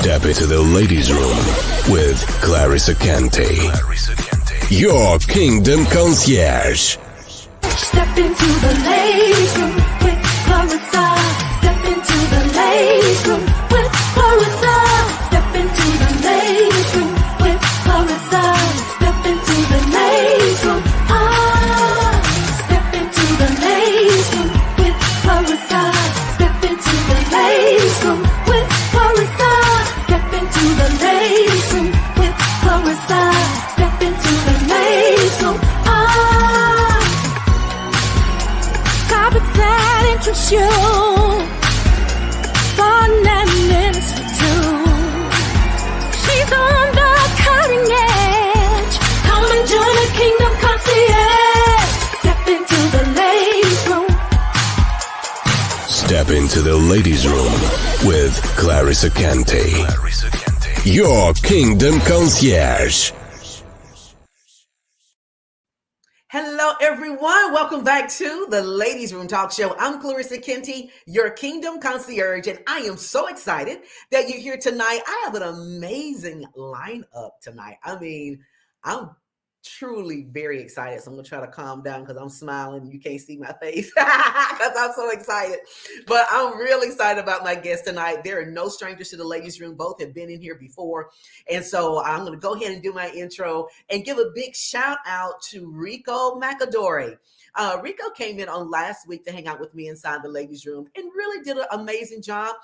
Step into the ladies' room with Clarissa Kente, your kingdom concierge. Step into the ladies' room with Clarissa. Step into the ladies' room with Clarissa. Step into the ladies' room with Clarissa. Step into the ladies' room. Step into the ladies' room with Clarissa. Step into the ladies' room with Clarissa. Step into the ladies' room with Clarissa. Step into the ladies' room. Topics that interest you. Fun and minutes for two. She's on the cutting edge. Come and join the Kingdom Concierge. Step into the ladies' room. Step into the ladies' room with Clarissa Kente, your kingdom concierge. Hello, everyone. Welcome back to the Ladies Room Talk Show. I'm Clarissa Kente, your Kingdom Concierge, and I am so excited that you're here tonight. I have an amazing lineup tonight. I'm truly very excited. So I'm going to try to calm down because I'm smiling. You can't see my face because I'm so excited. But I'm really excited about my guest tonight. There are no strangers to the Ladies Room. Both have been in here before. And so I'm going to go ahead and do my intro and give a big shout out to Rico McAdory. Rico came in on last week to hang out with me inside the Ladies Room and really did an amazing job.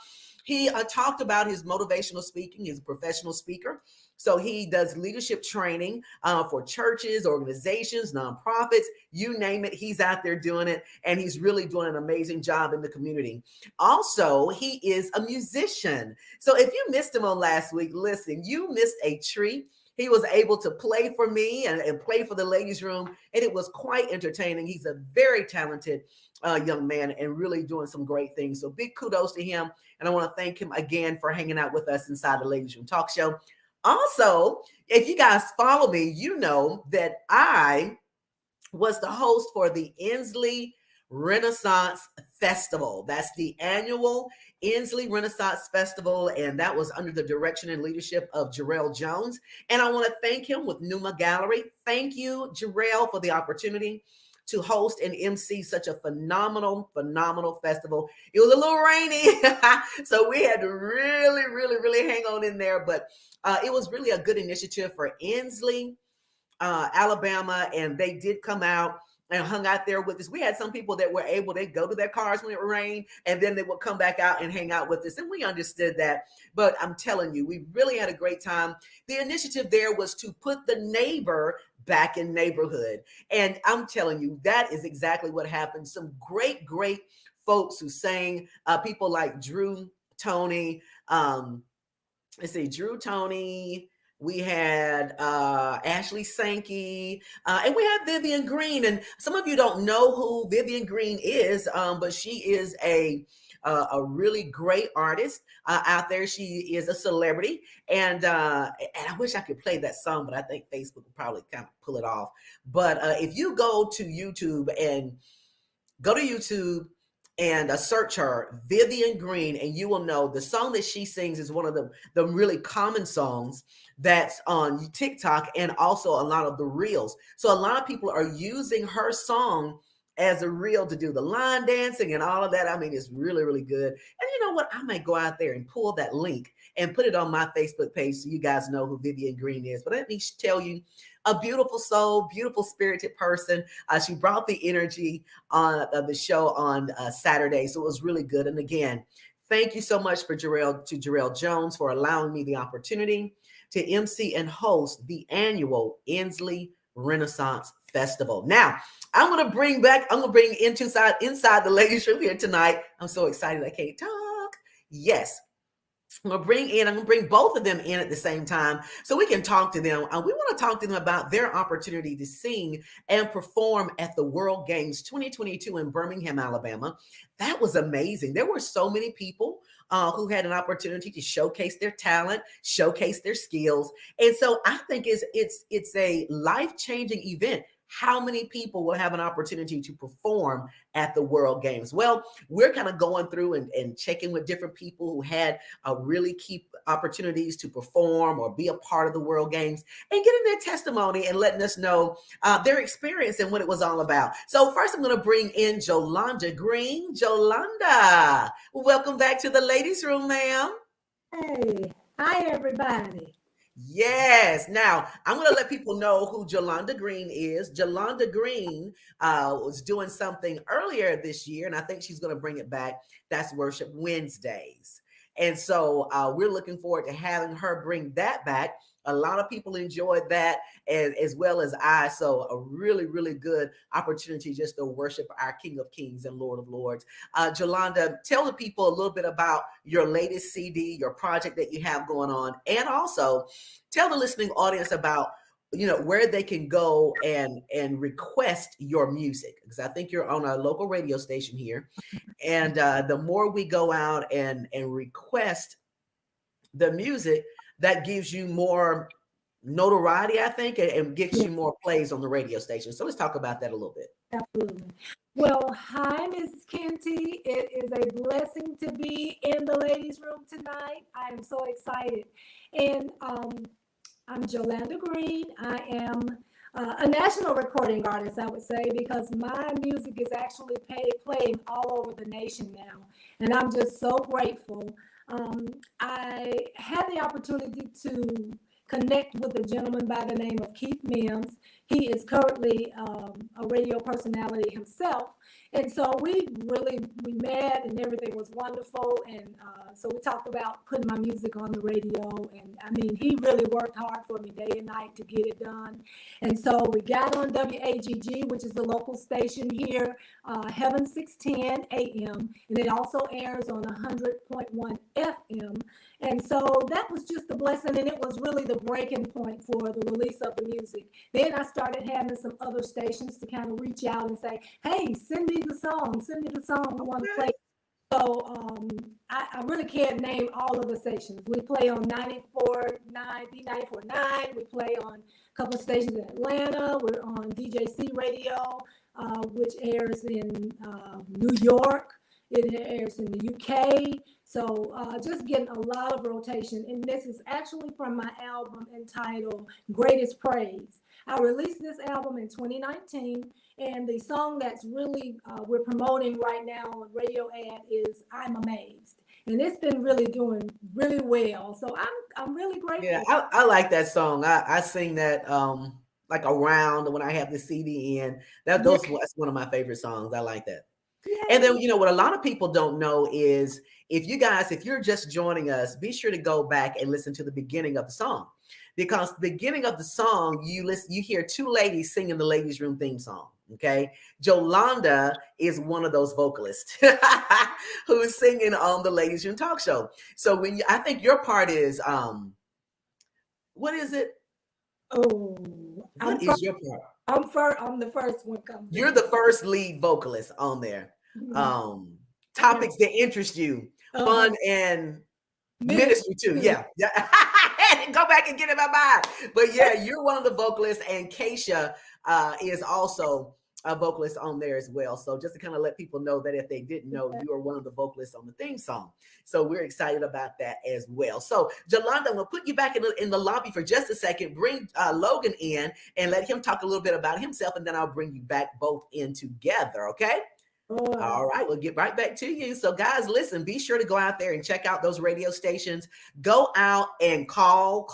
He talked about his motivational speaking. He's a professional speaker. So he does leadership training for churches, organizations, nonprofits, you name it. He's out there doing it, and he's really doing an amazing job in the community. Also, he is a musician. So if you missed him on last week, listen, you missed a treat. He was able to play for me and play for the Ladies Room, and it was quite entertaining. He's a very talented young man and really doing some great things. So big kudos to him, and I want to thank him again for hanging out with us inside the Ladies Room Talk Show. Also, if you guys follow me, you know that I was the host for the Inslee Renaissance Festival. That's the annual Inslee Renaissance Festival, and that was under the direction and leadership of Jarrell Jones. And I want to thank him with Numa Gallery. Thank you, Jarrell, for the opportunity to host and MC such a phenomenal festival. It was a little rainy, so we had to really hang on in there, but it was really a good initiative for Inslee, Alabama, and they did come out and hung out there with us. We had some people that were able to go to their cars when it rained, and then they would come back out and hang out with us, and we understood that. But I'm telling you, we really had a great time. The initiative there was to put the neighbor back in neighborhood, and I'm telling you, that is exactly what happened. Some great folks who sang, people like Drew Tony, Drew Tony. We had Ashley Sankey, and we had Vivian Green. And some of you don't know who Vivian Green is, but she is a really great artist out there. She is a celebrity, and I wish I could play that song, but I think Facebook will probably kind of pull it off. But if you go to YouTube and search her, Vivian Green, and you will know the song that she sings is one of the really common songs that's on TikTok and also a lot of the reels. So a lot of people are using her song as a reel to do the line dancing and all of that. I mean, it's really good. And you know what? I might go out there and pull that link and put it on my Facebook page so you guys know who Vivian Green is. But let me tell you, a beautiful soul, beautiful spirited person. She brought the energy on the show on Saturday. So it was really good. And again, thank you so much to Jarrell Jones for allowing me the opportunity to MC and host the annual Inslee Renaissance Festival. Now, I'm going to bring inside the Ladies Room here tonight. I'm so excited I can't talk. Yes. I'm going to bring both of them in at the same time so we can talk to them. We want to talk to them about their opportunity to sing and perform at the World Games 2022 in Birmingham, Alabama. That was amazing. There were so many people who had an opportunity to showcase their talent, showcase their skills. And so I think it's a life-changing event how many people will have an opportunity to perform at the World Games? Well, we're kind of going through and checking with different people who had really key opportunities to perform or be a part of the World Games and getting their testimony and letting us know their experience and what it was all about. So first, I'm going to bring in Jolanda Green. Jolanda, welcome back to the Ladies Room, ma'am. Hey, hi everybody. Yes. Now, I'm going to let people know who Jolanda Green is. Jolanda Green was doing something earlier this year, and I think she's going to bring it back. That's Worship Wednesdays. And so we're looking forward to having her bring that back. A lot of people enjoyed that as well as I. So a really, really good opportunity just to worship our King of Kings and Lord of Lords. Jolanda, tell the people a little bit about your latest CD, your project that you have going on, and also tell the listening audience about where they can go and request your music, because I think you're on a local radio station here. And the more we go out and request the music, that gives you more notoriety, I think, and gets you more plays on the radio station. So let's talk about that a little bit. Absolutely. Well, hi, Mrs. Kenty. It is a blessing to be in the ladies' room tonight. I am so excited. And I'm Jolanda Green. I am a national recording artist, I would say, because my music is actually playing all over the nation now. And I'm just so grateful. I had the opportunity to connect with a gentleman by the name of Keith Mims. He is currently a radio personality himself. And so we met and everything was wonderful. And so we talked about putting my music on the radio. And I mean, he really worked hard for me day and night to get it done. And so we got on WAGG, which is the local station here, Heaven 610 AM. And it also airs on 100.1 FM. And so that was just a blessing, and it was really the breaking point for the release of the music. Then I started having some other stations to kind of reach out and say, hey, send me the song I want to play. So I really can't name all of the stations. We play on 94.9, B94.9. We play on a couple of stations in Atlanta. We're on DJC Radio, which airs in New York. It airs in the UK. So just getting a lot of rotation. And this is actually from my album entitled Greatest Praise. I released this album in 2019. And the song that's really we're promoting right now on radio ad is I'm Amazed. And it's been really doing really well. So I'm really grateful. Yeah, I like that song. I sing that like around when I have the CD in. That's one of my favorite songs. I like that. Yeah. And then, what a lot of people don't know is if you're just joining us, be sure to go back and listen to the beginning of the song, because the beginning of the song, you hear two ladies singing the Ladies Room theme song. Okay. Jolanda is one of those vocalists who is singing on the Ladies Room Talk Show. So I think your part is, what is it? Oh, what is your part? I'm the first one coming. You're the first lead vocalist on there. Mm-hmm. Topics that interest you, fun and ministry too. Yeah. Go back and get in my mind. But yeah, you're one of the vocalists, and Keisha is also a vocalist on there as well. So just to kind of let people know that if they didn't know, you are one of the vocalists on the theme song. So we're excited about that as well. So Jolanda, I'm going to put you back in the lobby for just a second. Bring Logan in and let him talk a little bit about himself, and then I'll bring you back both in together. Okay. All right, we'll get right back to you. So guys, listen, be sure to go out there and check out those radio stations. Go out and call.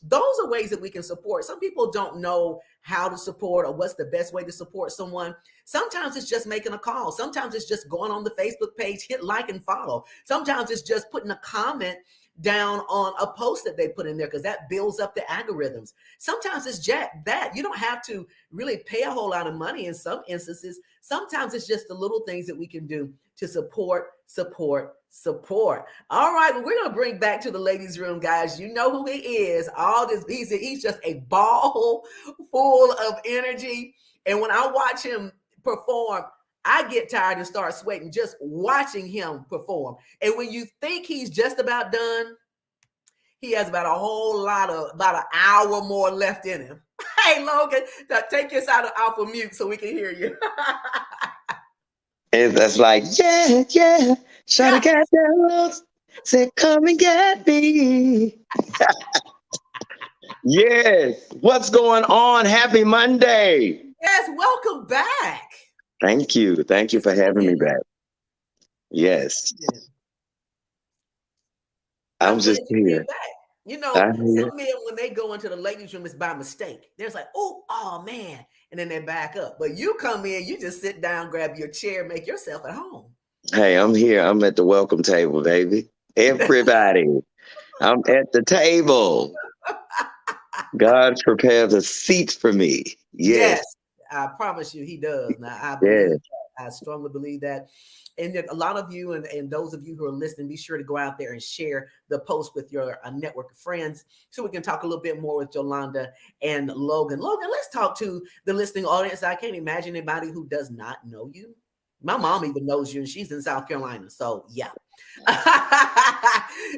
Those are ways that we can support. Some people don't know how to support or what's the best way to support someone. Sometimes it's just making a call. Sometimes it's just going on the Facebook page, hit like and follow. Sometimes it's just putting a comment down on a post that they put in there, because that builds up the algorithms. Sometimes it's just that you don't have to really pay a whole lot of money in some instances. Sometimes it's just the little things that we can do to support. All right, well, we're going to bring back to the ladies' room, guys. You know who he is. He's just a ball full of energy. And when I watch him perform, I get tired and start sweating just watching him perform. And when you think he's just about done, he has about an hour more left in him. Hey, Logan, now take us out of mute so we can hear you. That's like, yeah, yeah. Shawty Yeah. got that looks. Said, come and get me. Yes. What's going on? Happy Monday. Yes, welcome back. Thank you. Thank you It's for having me been. back. It's Yes. been. I'm I'm glad just you being here. back. You know, I'm here. some men when they go into the ladies' room, it's by mistake. They're just like, oh man, and then they back up. But you come in, you just sit down, grab your chair, make yourself at home. Hey, I'm here. I'm at the welcome table, baby. Everybody. I'm at the table. God's prepared a seat for me. Yes, Yes. I promise you, he does. Now, I believe Yes. that. I strongly believe that. And then a lot of you and those of you who are listening, be sure to go out there and share the post with your network of friends so we can talk a little bit more with Jolanda and Logan. Logan, let's talk to the listening audience. I can't imagine anybody who does not know you. My mom even knows you, and she's in South Carolina. So, yeah.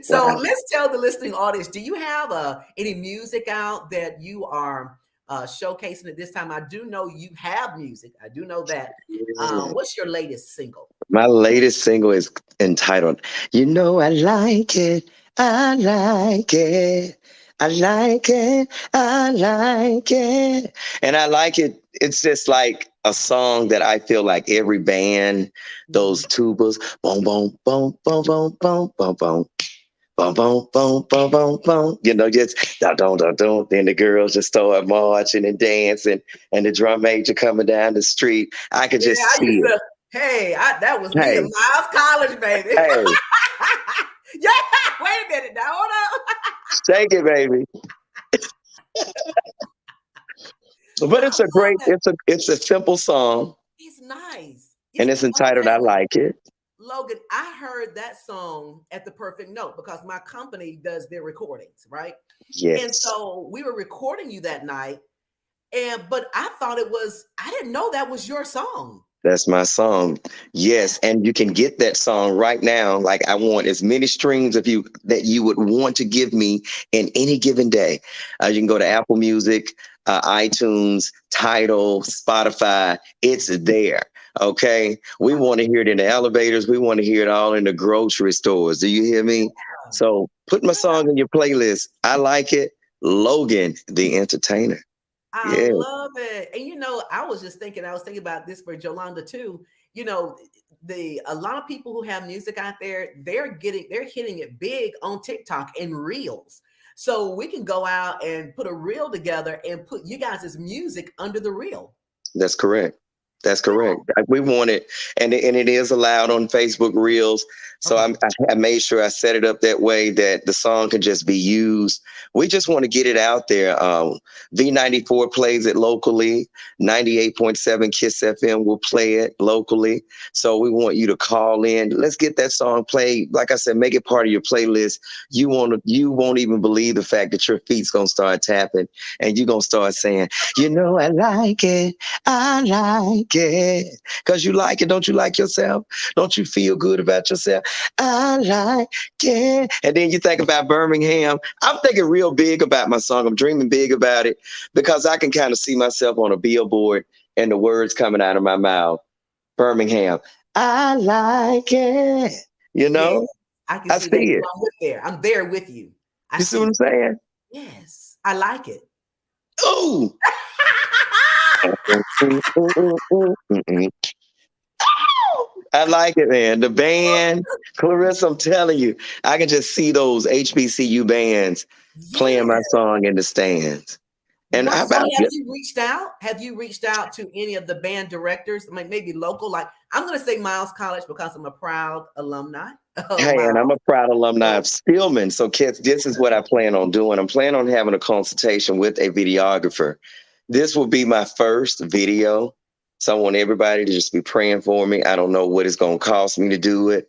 So, Wow. let's tell the listening audience, do you have any music out that you are showcasing at this time? I do know you have music. I do know that. Yeah. What's your latest single? My latest single is entitled, You Know I Like It, I Like It, I like it, I like it. And I like it. It's just like a song that I feel like every band, those tubas, boom, boom, boom, boom, boom, boom, boom, boom. Boom, boom, boom, boom, boom, boom. Just da dum dum dum. Then the girls just start marching and dancing, and the drum major coming down the street. I could Yeah, just I see used it. to. Hey, that was me in Hey, Miles College, baby. hey, Yeah, wait a minute now. Hold on. shake it, baby. But I love that. it's a simple song, It's nice. and It's it's entitled "I okay. Like It." Logan, I heard that song at the perfect note because my company does their recordings, right? And Yes. so we were recording you that night, but I thought I didn't know that was your song. That's my song. Yeah. Yes, and you can get that song right now. Like I want as many streams of you that you would want to give me in any given day. You can go to Apple Music, iTunes, Tidal, Spotify. It's there. Okay. We want to hear it in the elevators. We want to hear it all in the grocery stores. Do you hear me? So put my Yeah. song in your playlist. I like it. Logan, the entertainer. I Yeah, love it. And I was thinking about this for Jolanda too. You know, a lot of people who have music out there, they're hitting it big on TikTok and Reels. So we can go out and put a reel together and put you guys' music under the reel. that's correct. That's Yeah. correct. We want it, and it is allowed on Facebook Reels. So Okay. I made sure I set it up that way that the song can just be used. We just want to get it out there. V94 plays it locally. 98.7 Kiss FM will play it locally. So we want you to call in. Let's get that song played. Like I said, make it part of your playlist. You won't even believe the fact that your feet's gonna start tapping, and you're gonna start saying, "You know, I like it. I like it." Because you like it. Don't you like yourself? Don't you feel good about yourself? I like it. And then you think about Birmingham. I'm thinking real big about my song. I'm dreaming big about it because I can kind of see myself on a billboard and the words coming out of my mouth. Birmingham. I like it. You Yeah, know, I can I see that. see it. I'm there with you. I You see what see. I'm saying? Yes, I like it. Ooh. I like it, man. The band, Clarissa, I'm telling you, I can just see those HBCU bands Yeah. playing my song in the stands. And how So about have you? you reached out? Have you reached out to any of the band directors? Maybe local. Like I'm going to say Miles College because I'm a proud alumni of Hey, and I'm Miles. a proud alumni So, of Stillman. So, kids, this is what I plan on doing. I'm planning on having a consultation with a videographer. This will be my first video. So, I want everybody to just be praying for me. I don't know what it's going to cost me to do it,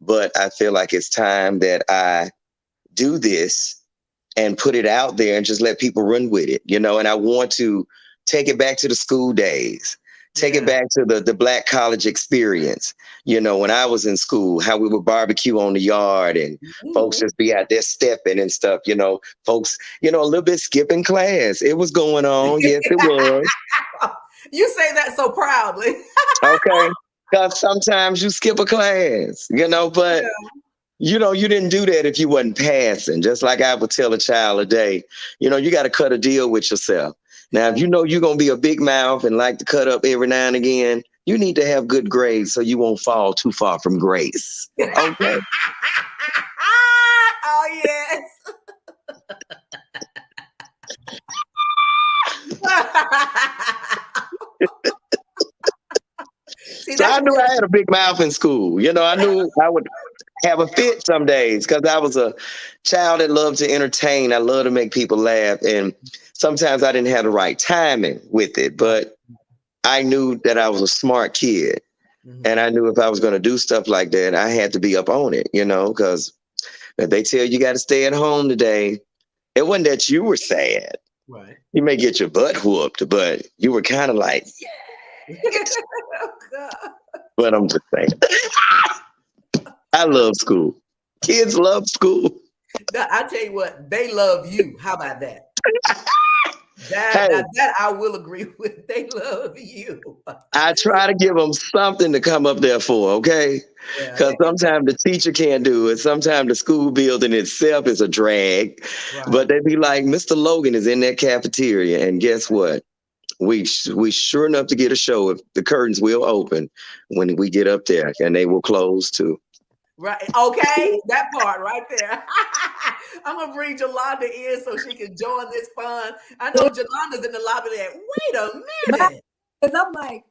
but I feel like it's time that I do this and put it out there and just let people run with it, And I want to take it back to the school days. Take it back to the black college experience. You know, when I was in school, how we would barbecue on the yard and folks just be out there stepping and stuff, you know, folks, you know, a little bit skipping class. It was going on. Yes, it was. You say that so proudly. Okay. Because sometimes you skip a class, you know, but you know, you didn't do that if you wasn't passing. Just like I would tell a child a day, you know, you got to cut a deal with yourself. Now, if you know you're going to be a big mouth and like to cut up every now and again, you need to have good grades so you won't fall too far from grace. Okay? Oh, yes. See, So I knew I had a big mouth in school. You know, I knew I would have a fit some days because I was a child that loved to entertain. I love to make people laugh. And sometimes I didn't have the right timing with it, but I knew that I was a smart kid. And I knew if I was going to do stuff like that, I had to be up on it, you know, because if they tell you got to stay at home today, it wasn't that you were sad. Right. You may get your butt whooped, but you were kind of like, but I'm just saying. I love school. Kids love school. I tell you what, they love you. How about that? That I will agree with. They love you. I try to give them something to come up there for, okay? Because sometimes the teacher can't do it. Sometimes the school building itself is a drag. Right. But they be like, Mr. Logan is in that cafeteria. And guess what? We sure enough to get a show if the curtains will open when we get up there, and they will close too. Right. Okay. That part right there. I'm going to bring Jolanda in so she can join this fun. I know Jolanda's in the lobby there. Wait a minute. Because I'm like,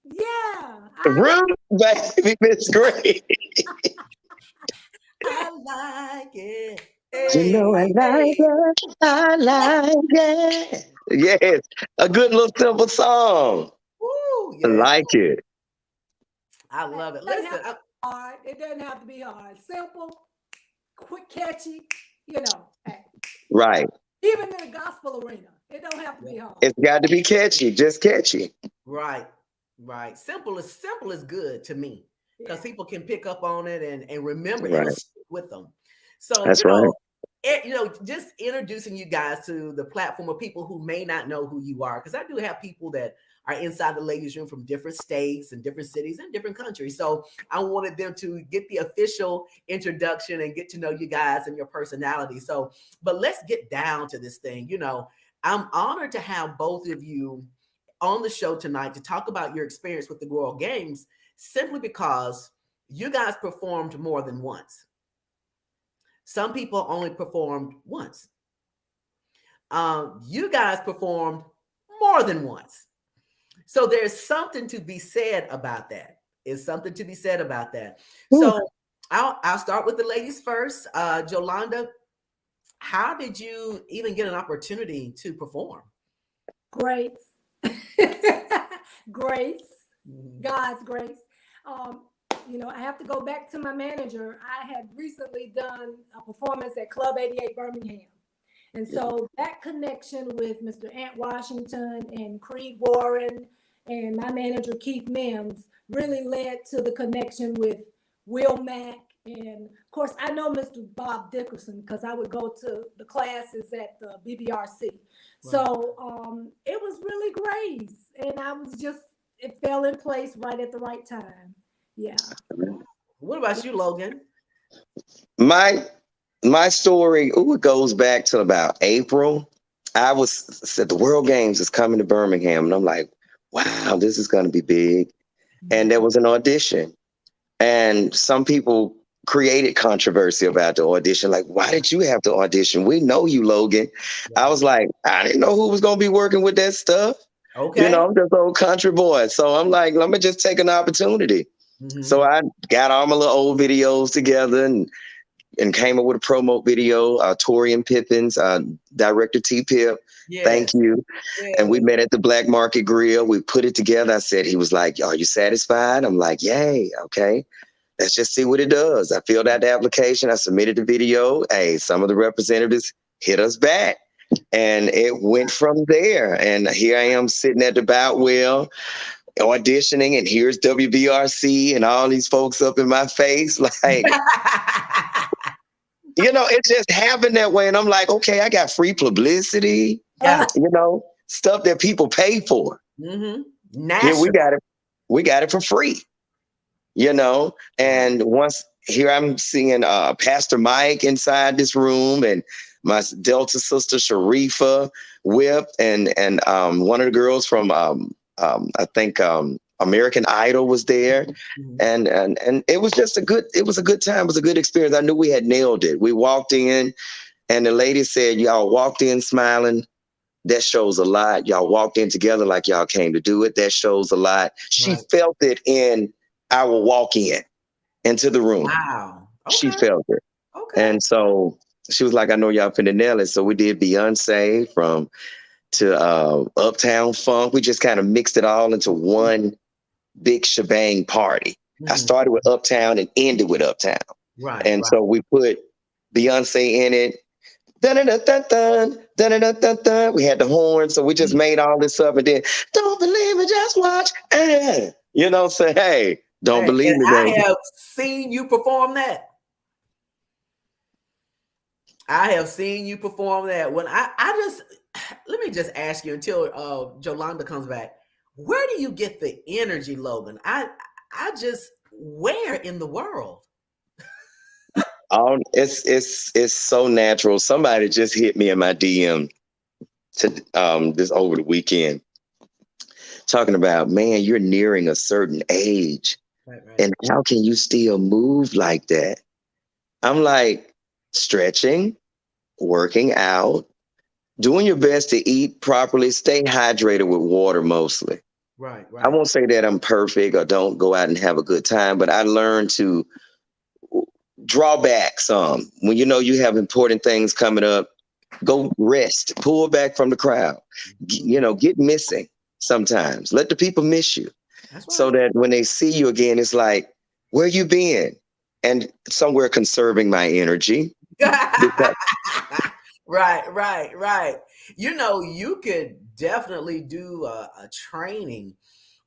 yeah. Rude, baby, it's great. I like it. Hey, you know, I like it. I like it. Yes. A good little simple song. Ooh, yes. I like it. I love it. Listen. Hard. It doesn't have to be hard. Simple, quick, catchy, you know. Hey. Right. Even in the gospel arena, it don't have to be hard. It's got to be catchy, just catchy. Right. Right. Simple is good to me because people can pick up on it and remember it with them. So that's just introducing you guys to the platform of people who may not know who you are, because I do have people that are inside the ladies' room from different states and different cities and different countries. So I wanted them to get the official introduction and get to know you guys and your personality. So, but let's get down to this thing. You know, I'm honored to have both of you on the show tonight to talk about your experience with the Royal Games, simply because you guys performed more than once. Some people only performed once. You guys performed more than once. So there's something to be said about that. It's something to be said about that. Ooh. So I'll start with the ladies first. Jolanda, how did you even get an opportunity to perform? Grace. Grace. God's grace. You know, I have to go back to my manager. I had recently done a performance at Club 88 Birmingham. And so that connection with Mr. Ant Washington and Creed Warren and my manager, Keith Mims, really led to the connection with Will Mack. And of course, I know Mr. Bob Dickerson because I would go to the classes at the BBRC. Right. So it was really Grace. And it fell in place right at the right time. Yeah. What about you, Logan? My story, it goes back to about April. I said the World Games is coming to Birmingham, and I'm like, wow, this is going to be big. And there was an audition, and some people created controversy about the audition. Like, why did you have to audition? We know you, Logan. Yeah. I was like, I didn't know who was going to be working with that stuff. Okay. You know, I'm just an old country boy. So I'm like, let me just take an opportunity. Mm-hmm. So I got all my little old videos together and came up with a promo video. Torian Pippins, director T-Pip, thank you. Yeah. And we met at the Black Market Grill. We put it together. I said, he was like, are you satisfied? I'm like, yay, okay. Let's just see what it does. I filled out the application. I submitted the video. Hey, some of the representatives hit us back. And it went from there. And here I am sitting at the bout wheel auditioning, and here's WBRC and all these folks up in my face. Like, it just happened that way. And I'm like, okay, I got free publicity, Yeah. stuff that people pay for. Mm-hmm. Here we got it. We got it for free, and once here I'm seeing Pastor Mike inside this room, and my Delta sister Sharifa Whip, and one of the girls from I think American Idol was there, and it was just a good time. It was a good experience. I knew we had nailed it. We walked in, and the lady said, "Y'all walked in smiling. That shows a lot. Y'all walked in together like y'all came to do it. That shows a lot." She felt it in our walk in into the room. Wow. Okay. She felt it. Okay. And so she was like, "I know y'all finna nail it." So we did Beyonce to Uptown Funk. We just kind of mixed it all into one big shebang party. I started with Uptown and ended with Uptown. Right. And so we put Beyonce in it. Dun, dun, dun, dun, dun, dun, dun, dun, dun. We had the horn, so we just made all this up, and then don't believe me, just watch. Say, hey, don't believe me. I have seen you perform that. I have seen you perform that. When let me just ask you until Jolanda comes back. Where do you get the energy, Logan? Where in the world? It's so natural. Somebody just hit me in my DM this over the weekend, talking about, man, you're nearing a certain age, right. And how can you still move like that? I'm like, stretching, working out, doing your best to eat properly, stay hydrated with water mostly. Right. I won't say that I'm perfect or don't go out and have a good time, but I learned to draw back some. When you have important things coming up, go rest, pull back from the crowd, get missing sometimes. Let the people miss you. That's right. So that when they see you again, it's like, where you been? And somewhere conserving my energy. Right. You could definitely do a training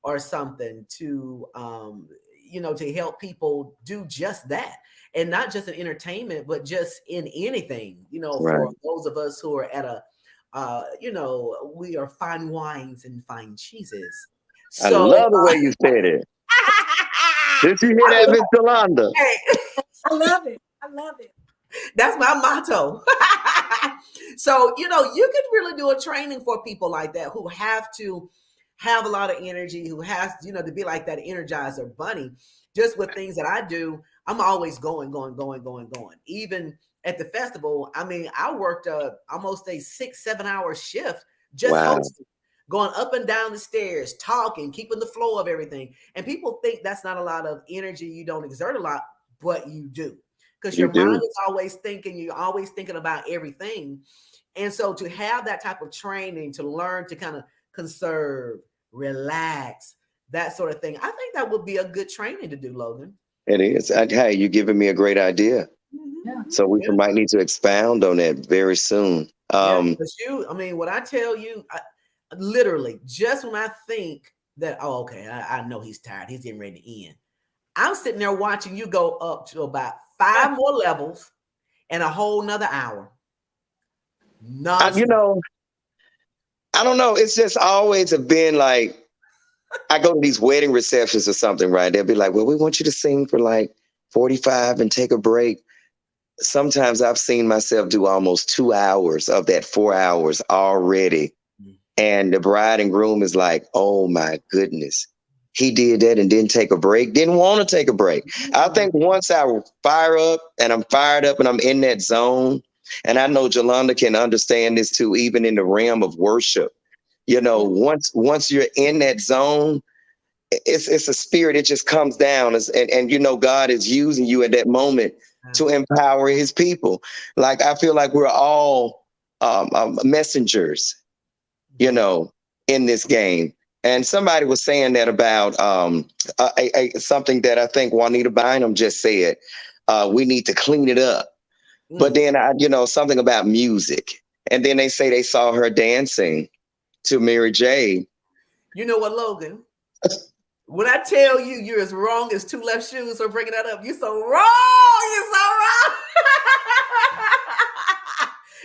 or something to, to help people do just that. And not just in entertainment, but just in anything, for those of us who are at we are fine wines and fine cheeses. So, I love the way you said it. Did you hear that, Miss Jolanda? I love it. That's my motto. So, you could really do a training for people like that who have to have a lot of energy, who has, to be like that Energizer bunny. Just with things that I do, I'm always going. Even at the festival, I worked almost a 6-7 hour shift just hosting, going up and down the stairs, talking, keeping the flow of everything. And people think that's not a lot of energy. You don't exert a lot, but you do. Because your mind is always thinking, you're always thinking about everything. And so to have that type of training, to learn to kind of conserve, relax, that sort of thing, I think that would be a good training to do, Logan. It is. Hey, you're giving me a great idea. Mm-hmm. So we might need to expound on that very soon. What I tell you, literally, just when I think that, I know he's tired, he's getting ready to end, I'm sitting there watching you go up to about 5 more levels and a whole nother hour. I don't know. It's just always been like, I go to these wedding receptions or something, right? They'll be like, well, we want you to sing for like 45 and take a break. Sometimes I've seen myself do almost 2 hours of that 4 hours already. And the bride and groom is like, oh my goodness, he did that and didn't take a break, didn't want to take a break. I think once I fire up and I'm fired up and I'm in that zone, and I know Jolanda can understand this too, even in the realm of worship. Once you're in that zone, it's a spirit. It just comes down, and God is using you at that moment to empower His people. Like I feel like we're all messengers, in this game. And somebody was saying that about something that I think Juanita Bynum just said. We need to clean it up. But then something about music, and then they say they saw her dancing to Mary J. You know what, Logan? When I tell you you're as wrong as two left shoes for bringing that up, you're so wrong. You're so wrong.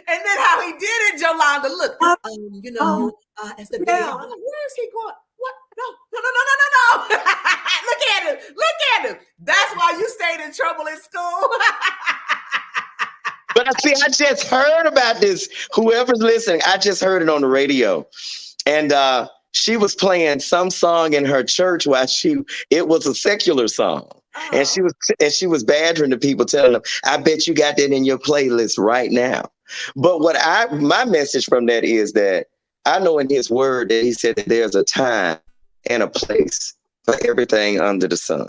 And then how he did it, Jolanda. Look, as the day, yeah. where is he going? What? No. Look at him. Look at him. That's why you stayed in trouble in school. But I just heard about this. Whoever's listening, I just heard it on the radio. And she was playing some song in her church while it was a secular song. Oh. And she was badgering the people, telling them, I bet you got that in your playlist right now. But my message from that is that I know in his word that he said that there's a time and a place for everything under the sun.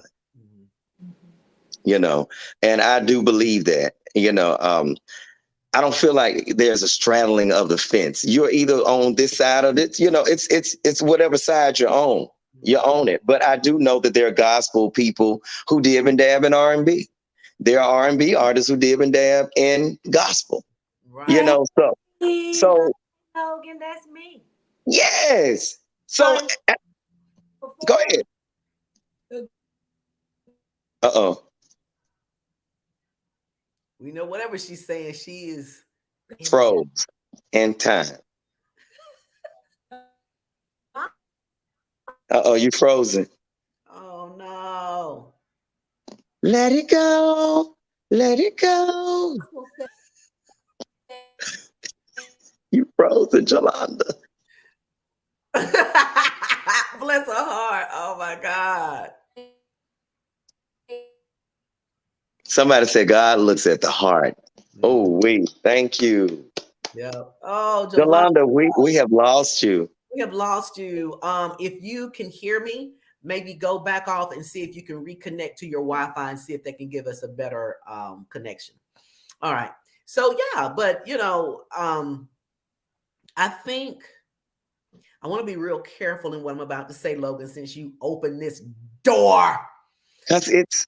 And I do believe that, I don't feel like there's a straddling of the fence. You're either on this side of it, it's whatever side you're on. You own it. But I do know that there are gospel people who dib and dab in R&B. There are R&B artists who dib and dab in gospel. Right. So Logan, that's me. Yes. So go ahead. Uh-oh. We know whatever she's saying, she is froze in time. Uh-oh, you frozen. Oh no. Let it go. Let it go. You frozen, Jolanda. Bless her heart. Oh my God. Somebody said God looks at the heart. Oh, thank you. Yeah. Oh, Jolanda, we have lost you. We have lost you. If you can hear me, maybe go back off and see if you can reconnect to your Wi-Fi and see if they can give us a better connection. All right. So yeah, but I think I want to be real careful in what I'm about to say, Logan, since you opened this door. Because it's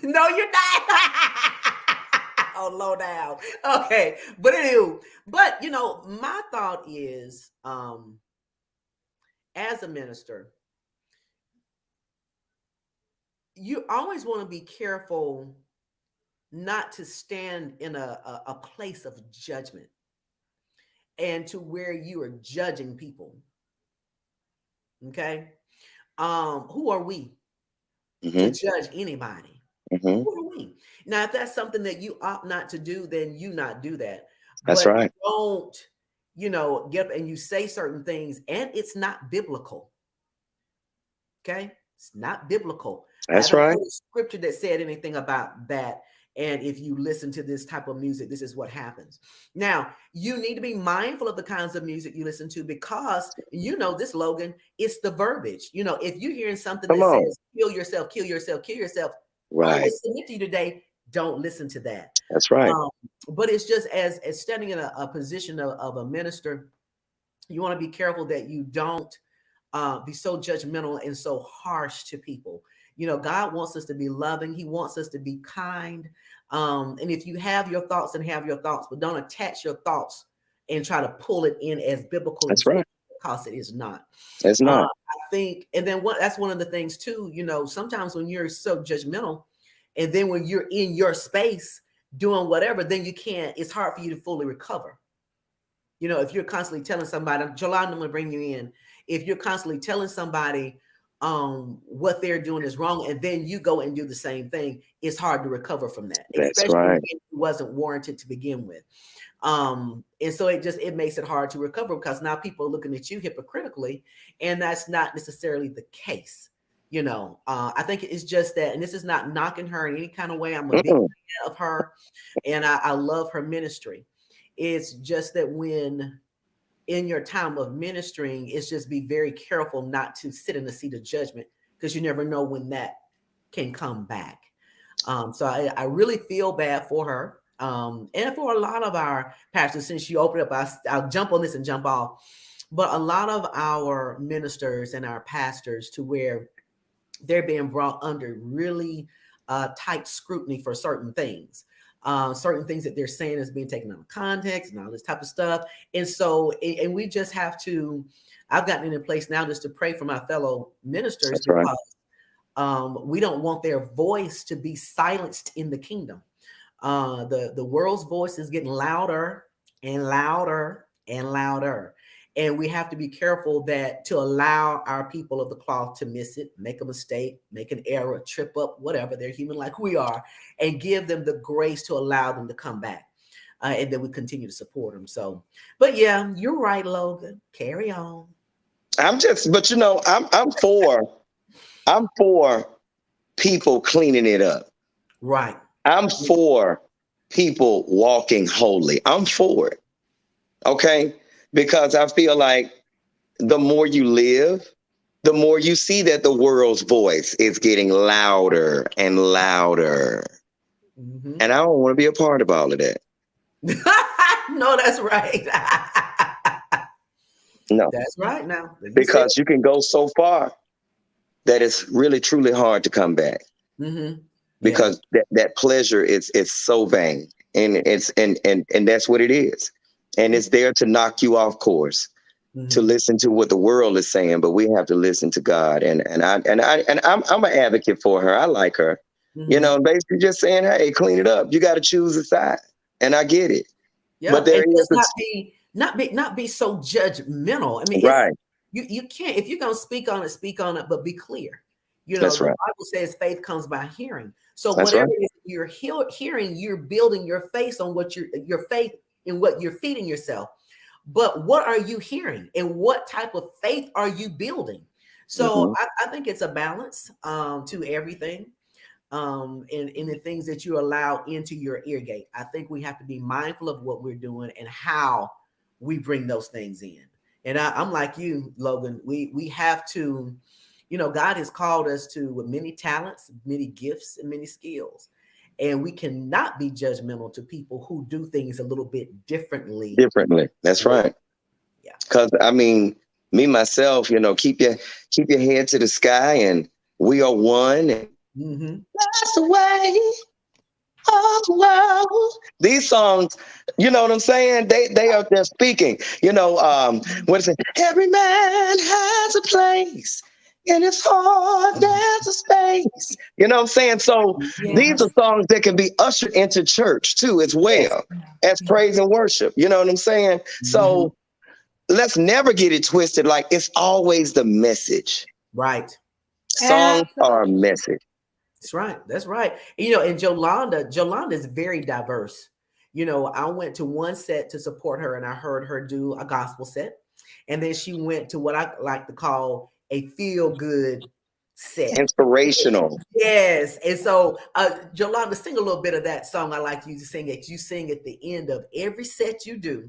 No, you're not. Oh, low down. Okay. But anyway, my thought is, as a minister, you always want to be careful not to stand in a place of judgment and to where you are judging people. Okay. Who are we to judge anybody? Who are we? Now, if that's something that you ought not to do, then you not do that. That's but right. Don't, get up and you say certain things and it's not biblical. Okay. It's not biblical. That's right. No scripture that said anything about that. And if you listen to this type of music, this is what happens. Now, you need to be mindful of the kinds of music you listen to because this, Logan, it's the verbiage. If you're hearing something that says kill yourself, kill yourself, kill yourself, right. I would submit to you today, don't listen to that. That's right. But it's just as standing in a position of a minister, you want to be careful that you don't be so judgmental and so harsh to people. God wants us to be loving. He wants us to be kind. And if you have your thoughts and have your thoughts, but don't attach your thoughts and try to pull it in as biblical. That's right. Because it is not. It's not. I think, and then that's one of the things too, sometimes when you're so judgmental and then when you're in your space doing whatever, then it's hard for you to fully recover. If you're constantly telling somebody, Jolanda, I'm going to bring you in. If you're constantly telling somebody what they're doing is wrong, and then you go and do the same thing, it's hard to recover from that. That's especially right. if it wasn't warranted to begin with. And so it makes it hard to recover because now people are looking at you hypocritically, and that's not necessarily the case. I think it's just that, and this is not knocking her in any kind of way. I'm a big fan of her, and I love her ministry. It's just that when in your time of ministering, it's just be very careful not to sit in the seat of judgment because you never know when that can come back. So I really feel bad for her. And for a lot of our pastors, since you opened up, I'll jump on this and jump off. But a lot of our ministers and our pastors to where they're being brought under really tight scrutiny for certain things. certain things that they're saying is being taken out of context and all this type of stuff. And so, and we just have to, I've gotten in a place now just to pray for my fellow ministers That's right. because we don't want their voice to be silenced in the kingdom. The world's voice is getting louder and louder and louder. And we have to be careful that to allow our people of the cloth to miss it, make a mistake, make an error, trip up, whatever. They're human like we are, and give them the grace to allow them to come back. And then we continue to support them. So, but yeah, you're right, Logan. Carry on. But I'm for people cleaning it up. Right. I'm for people walking holy. I'm for it. Okay. Because I feel like the more you live, the more you see that the world's voice is getting louder and louder. Mm-hmm. And I don't want to be a part of all of that. No, that's right. No. That's right now. Because you can go so far that it's really, truly hard to come back. Mm-hmm. Because that pleasure is so vain. And and that's what it is. And it's there to knock you off course, to listen to what the world is saying, but we have to listen to God. And I'm an advocate for her. I like her, basically just saying, hey, clean it up. You got to choose a side, and I get it. Yeah, but there is not be so judgmental. I mean, right. You can't, if you're gonna speak on it, but be clear. That's right. The Bible says faith comes by hearing. So That's whatever right. it is you're hearing, you're building your faith on what your faith in what you're feeding yourself. But what are you hearing, and what type of faith are you building? So I think it's a balance to everything, in the things that you allow into your ear gate. I think we have to be mindful of what we're doing and how we bring those things in. And I'm like you, Logan. We have to, God has called us to many talents, many gifts, and many skills. And we cannot be judgmental to people who do things a little bit differently. That's right. Yeah. Because I mean, me myself, keep your head to the sky, and we are one. And that's the way of the world. These songs, you know what I'm saying? They're speaking. What is it? Every man has a place. And it's hard, there's a space. You know what I'm saying? So these are songs that can be ushered into church too, as well as praise and worship. You know what I'm saying? So let's never get it twisted. Like, it's always the message. Right. Songs are a message. That's right. That's right. And Jolanda is very diverse. I went to one set to support her, and I heard her do a gospel set. And then she went to what I like to call a feel-good set. Inspirational. Yes. And so, Jolanda, sing a little bit of that song I like you to sing it. You sing at the end of every set you do.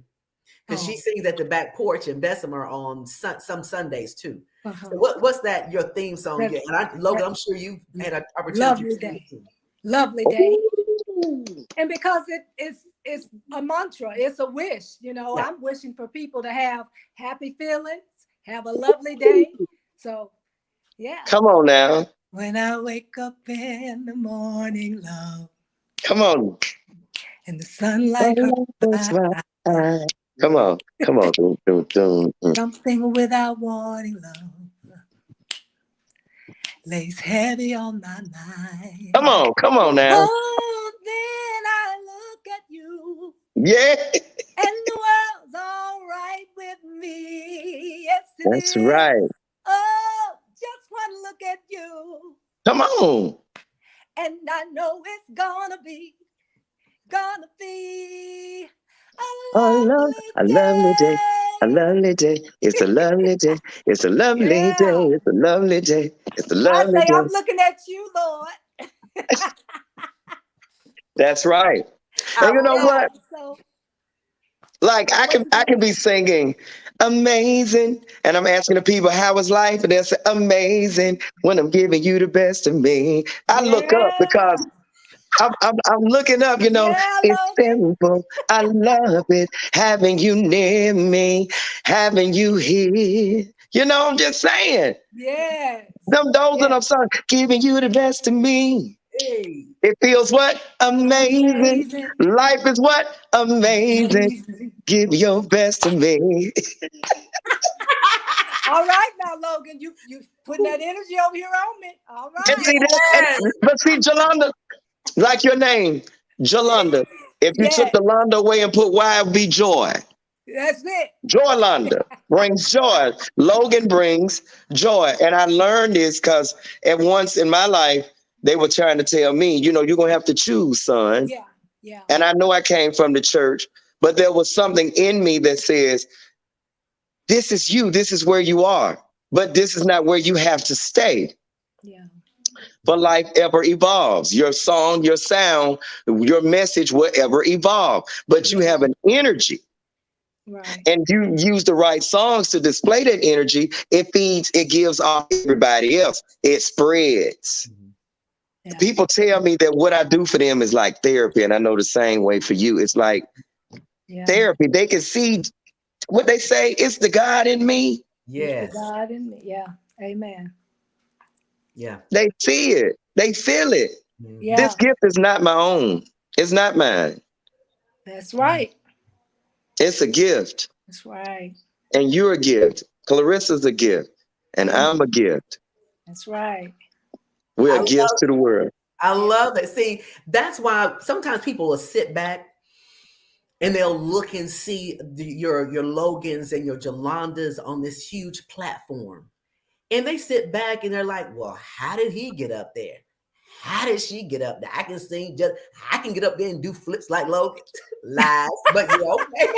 Because she sings at the back porch in Bessemer on some Sundays too. So what's that, your theme song? And Logan, I'm sure you had an opportunity. Lovely day. And because it's a mantra, it's a wish. I'm wishing for people to have happy feelings, have a lovely day. So, yeah. Come on now. When I wake up in the morning, love. Come on. And the sunlight hurts my eyes. Come on. Something without warning, love, lays heavy on my mind. Come on now. Oh, then I look at you. Yeah. And the world's all right with me. Yes, it That's is. right. Oh, just one look at you. Come on. And I know it's gonna be a lovely day. A lovely day. It's a lovely day. It's a lovely day. It's a lovely day. It's a lovely day. I'm looking at you, Lord. That's right. And you know what? Like I can be singing amazing, and I'm asking the people how is life, and they'll say amazing when I'm giving you the best of me. I look up because I'm looking up, it's simple. I love it. Having you near me, having you here. I'm just saying. Yeah. Those are them songs, giving you the best of me. Hey. It feels what? Amazing. Amazing. Life is what? Amazing. Amazing. Give your best to me. All right now, Logan, you putting that energy over here on me. All And right. see that, Yes. but see, Jolanda, like your name, Jolanda. If you took Yes, the Londa away and put Y, it would be joy. that's it. Jolanda brings joy. Logan brings joy. And I learned this because at once in my life, they were trying to tell me, you're going to have to choose, son. Yeah, yeah, And I know I came from the church, but there was something in me that says, this is you. This is where you are. But this is not where you have to stay. yeah. For life ever evolves. Your song, your sound, your message will ever evolve. But you have an energy. Right. And you use the right songs to display that energy, it feeds, it gives off everybody else. It spreads. Yeah. People tell me that what I do for them is like therapy. And I know the same way for you. It's like Yeah. therapy. They can see what they say. It's the God in me. Yes. God in me. Yeah. Amen. Yeah. They see it. They feel it. Yeah. This gift is not my own. It's not mine. That's right. It's a gift. That's right. And you're a gift. Clarissa's a gift. And I'm a gift. That's right. We're I a gift to the world. I love it. See, that's why sometimes people will sit back and they'll look and see your Logans and your Jolandas on this huge platform. And they sit back and they're like, well, how did he get up there? How did she get up there? I can sing I can get up there and do flips like Logan. Lies, but yeah, okay.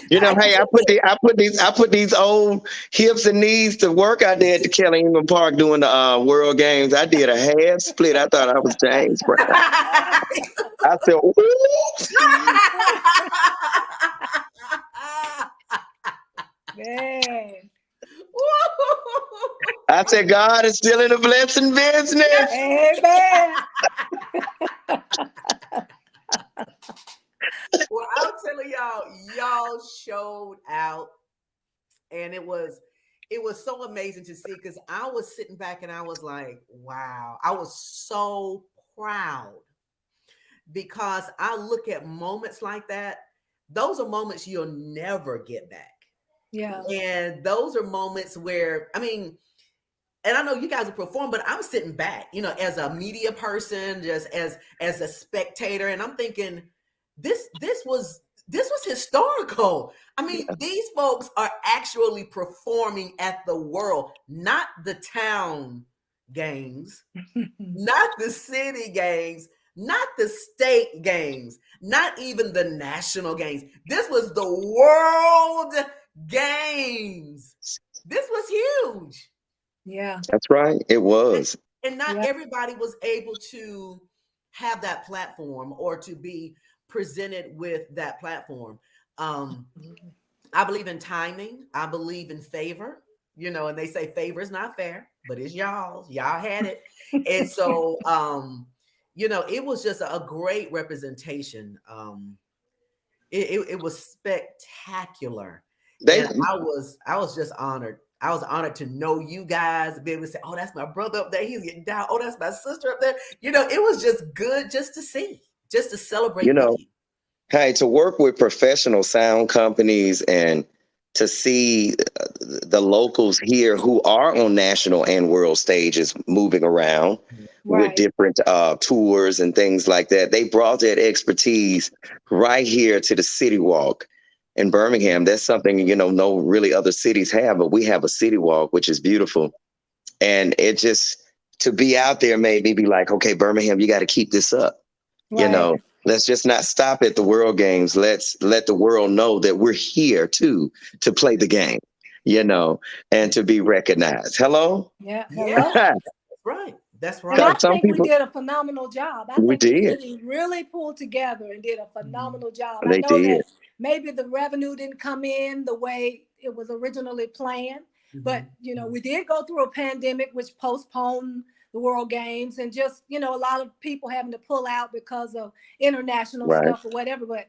Hey, I put these old hips and knees to work out there at the Kellingham Park doing the World Games. I did a half split. I thought I was James Brown. I said, ooh. Man. I said, God is still in the blessing business. Amen. Well, I'm telling y'all showed out, and it was so amazing to see because I was sitting back and I was like, wow, I was so proud because I look at moments like that. Those are moments you'll never get back. Yeah. And those are moments where, I mean, and I know you guys will perform, but I'm sitting back, as a media person, just as a spectator, and I'm thinking, this was historical. I mean, these folks are actually performing at the world, not the town games, not the city games, not the state games, not even the national games. This was the world games. This was huge. Yeah. That's right. It was. And not everybody was able to have that platform or to be presented with that platform. I believe in timing. I believe in favor, and they say favor is not fair, but it's y'all. Y'all had it. And so, it was just a great representation. It was spectacular. And I was just honored. I was honored to know you guys, be able to say, oh, that's my brother up there. He's getting down. Oh, that's my sister up there. It was just good just to see, just to celebrate with you. Hey, to work with professional sound companies and to see the locals here who are on national and world stages moving around with different tours and things like that. They brought that expertise right here to the City Walk in Birmingham. That's something, no really other cities have, but we have a City Walk, which is beautiful. And it just, to be out there made me be like, okay, Birmingham, you got to keep this up. Let's just not stop at the World Games. Let's let the world know that we're here too to play the game, and to be recognized. Hello? Yeah. That's right. That's right. And I Some think people, we did a phenomenal job. I we think the did. city really pulled together and did a phenomenal job. They I know did. that maybe the revenue didn't come in the way it was originally planned, but we did go through a pandemic which postponed the World Games and just, a lot of people having to pull out because of international stuff or whatever. But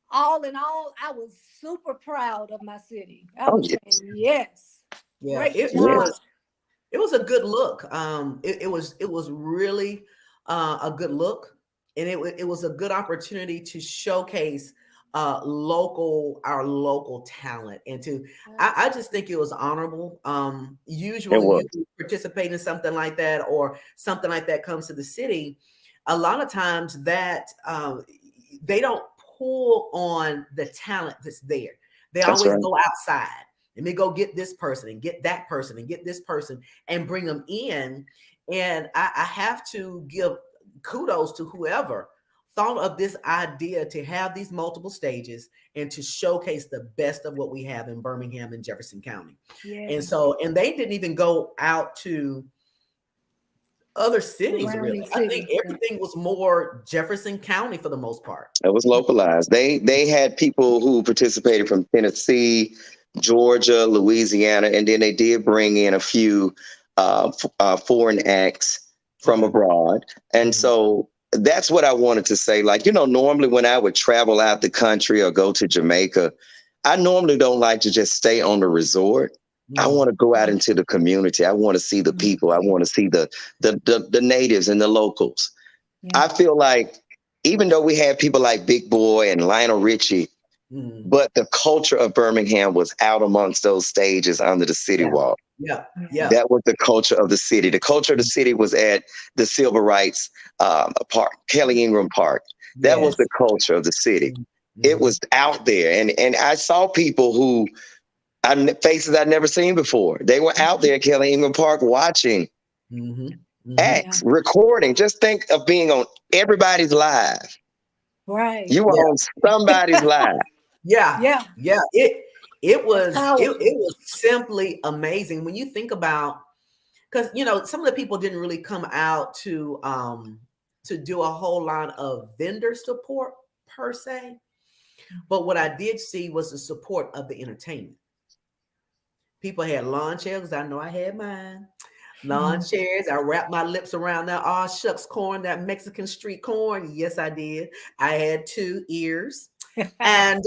all in all, I was super proud of my city. I was saying, yes. Yeah, Great it job. It was a good look. It was really a good look, and it was a good opportunity to showcase our local talent, and to I just think it was honorable. It Usually when was. you participate in something like that, or something like that comes to the city, a lot of times that they don't pull on the talent that's there. They That's always right. go outside. Let me go get this person and get that person and get this person and bring them in. And I have to give kudos to whoever thought of this idea to have these multiple stages and to showcase the best of what we have in Birmingham and Jefferson County. Yeah. And so, and they didn't even go out to other cities, Surrounding really. I think cities. Yeah. everything was more Jefferson County for the most part. It was localized. They had people who participated from Tennessee, Georgia, Louisiana, and then they did bring in a few foreign acts from Okay. abroad. And Mhm. so that's what I wanted to say. Like, normally when I would travel out the country or go to Jamaica, I normally don't like to just stay on the resort. I Mhm. want to go out into the community. I want to see the people. I want to see the natives and the locals. Yeah. I feel like even though we had people like Big Boy and Lionel Richie, Mhm. but the culture of Birmingham was out amongst those stages under the city Yeah. wall. Yeah. Yeah. That was the culture of the city. The culture of the city was at the Civil Rights Park, Kelly Ingram Park. That was Yes. the culture of the city. It Mhm. was out there, and I saw people who faces I'd never seen before. They were out there at Kelly Ingram Park watching Mhm. Mhm. Yeah. acts, recording. Just think of being on everybody's live. Right. You were Yeah. on somebody's live. Yeah. Yeah. Yeah. It That's was it, powerful. it was simply amazing when you think about, because some of the people didn't really come out to do a whole lot of vendor support per se, but what I did see was the support of the entertainment. People had lawn chairs, 'cause I know I had mine. Lawn Mhm. chairs. I wrapped my lips around that all shucks corn, that Mexican street corn. Yes, I did. I had two ears. And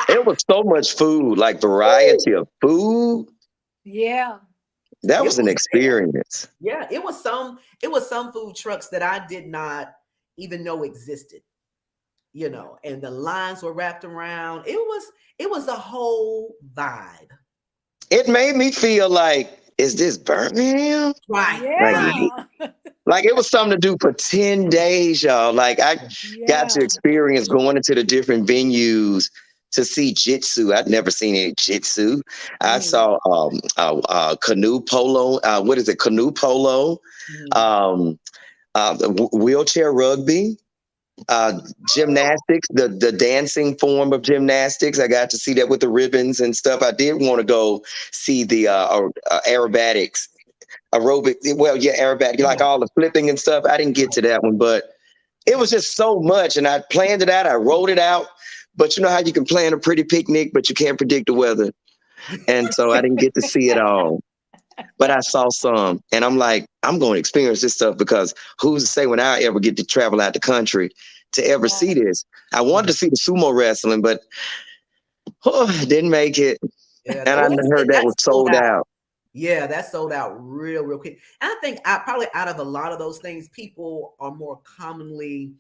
It was so much food, like variety of food. Yeah. That it was an was there. experience. Yeah, it was some food trucks that I did not even know existed, and the lines were wrapped around. It was a whole vibe. It made me feel like, is this Birmingham? Right, Like, right. Yeah. like it was something to do for 10 days, y'all. Like I got to Yeah. experience going into the different venues to see jitsu. I'd never seen any jitsu. I Mhm, saw canoe polo. What is it? Canoe polo. mhm. Um, Wheelchair rugby. Gymnastics, the dancing form of gymnastics. I got to see that with the ribbons and stuff. I did want to go see the aerobatics, aerobic. Well, yeah, aerobatic, like Yeah. all the flipping and stuff. I didn't get to that one, but it was just so much, and I planned it out. I wrote it out. But you know how you can plan a pretty picnic, but you can't predict the weather, and so I didn't get to see it all. But I saw some, and I'm like, I'm going to experience this stuff because who's to say when I ever get to travel out the country to ever see Right. this? I wanted to see the sumo wrestling, but didn't make it. Yeah, And that, I well, heard that that was sold sold out. out. Yeah, that sold out real, real quick. And I think probably out of a lot of those things, people are more commonly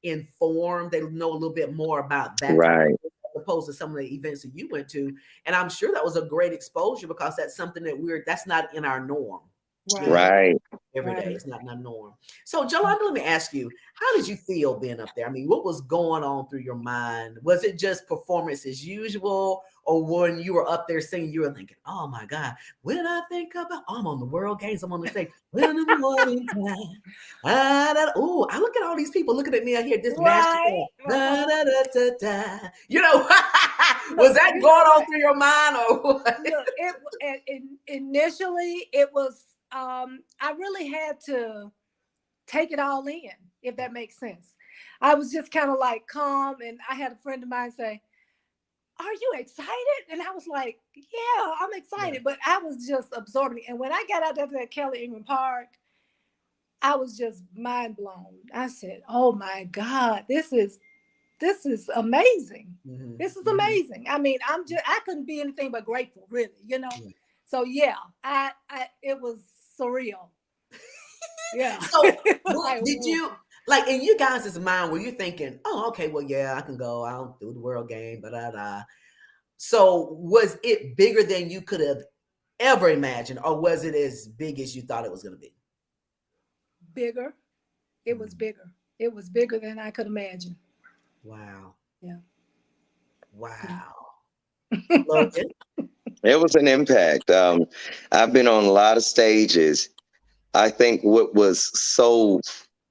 informed. They know a little bit more about that type of Right, thing as opposed to some of the events that you went to. And I'm sure that was a great exposure because that's something that's not in our norm. You Right. know, right. every day. Right. It's not in our norm. So, Jolanda, let me ask you, how did you feel being up there? I mean, what was going on through your mind? Was it just performance as usual? Or when you were up there singing, you were thinking, oh my God, when I think about, I'm on the world games, I'm on the stage, when in the morning time, I look at all these people looking at me. I hear this Right. masterful, da, da, da, da, da. Was Look, that you going know on what? through your mind or what? Look, initially it was I really had to take it all in, if that makes sense. I was just kind of like calm, and I had a friend of mine say, "Are you excited?" And I was like, "Yeah, I'm Yeah. excited," but I was just absorbing it. And when I got out there to that Kelly Ingram Park, I was just mind blown. I said, "Oh my God, this is amazing. Mhm, This is mhm. amazing." I mean, I couldn't be anything but grateful, really. Yeah. So yeah, I it was surreal. Yeah. So Like, did you like in you guys' mind were you thinking, oh, okay, well, yeah, I can go, I'll do the world game, but so was it bigger than you could have ever imagined, or was it as big as you thought it was going to be? bigger? It was bigger. It was bigger than I could imagine. Wow. Yeah. Wow. Logan? It was an impact. I've been on a lot of stages. I think what was so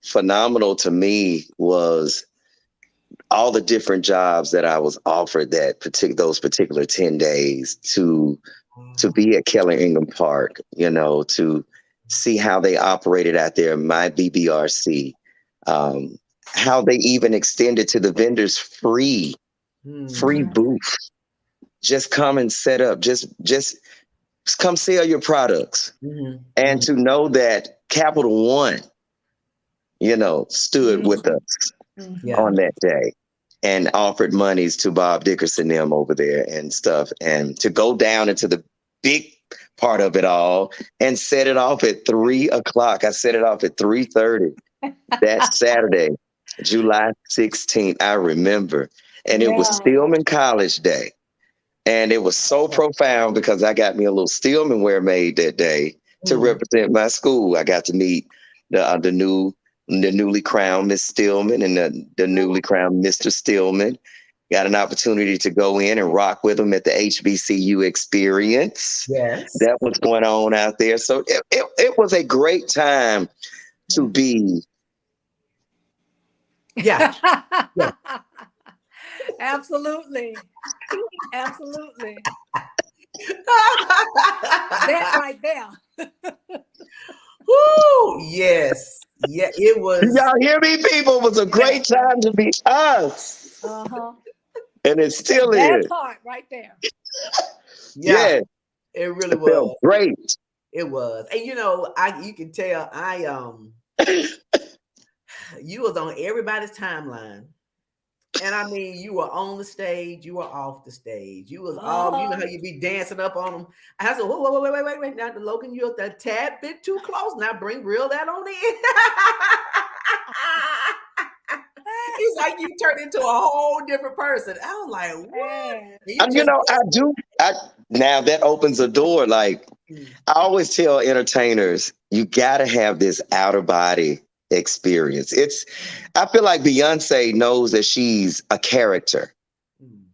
phenomenal to me was all the different jobs that I was offered those particular 10 days to be at Keller Ingham Park, to see how they operated out there, my BBRC, how they even extended to the vendors free booth. Just come and set up, just come sell your products. And to know that Capital One, stood with us on that day and offered monies to Bob Dickerson them over there and stuff, and to go down into the big part of it all and set it off at 3:00. I set it off at 3:30 that Saturday, July 16th. I remember. And it was Stillman College Day. And it was so profound because I got me a little Stillman wear made that day to represent my school. I got to meet the newly crowned Miss Stillman and the newly crowned Mr. Stillman. Got an opportunity to go in and rock with them at the HBCU experience. Yes. That was going on out there. So it was a great time to be. Yeah. Yeah. Absolutely. Absolutely. That right there. Woo! Yes. Yeah, it was. Y'all hear me, people? It was a great time to be us. Uh-huh. And it still That is. part right there. Yeah. It really It felt was. great. It was. And you can tell you was on everybody's timeline. And I mean, you were on the stage, you were off the stage. You was all, you know how you be dancing up on them. I said, wait. Now, Logan, you're a tad bit too close. Now reel that on in. He's like, you turned into a whole different person. I was like, what? Now that opens a door. Like, I always tell entertainers, you got to have this outer body experience. I feel like Beyonce knows that she's a character.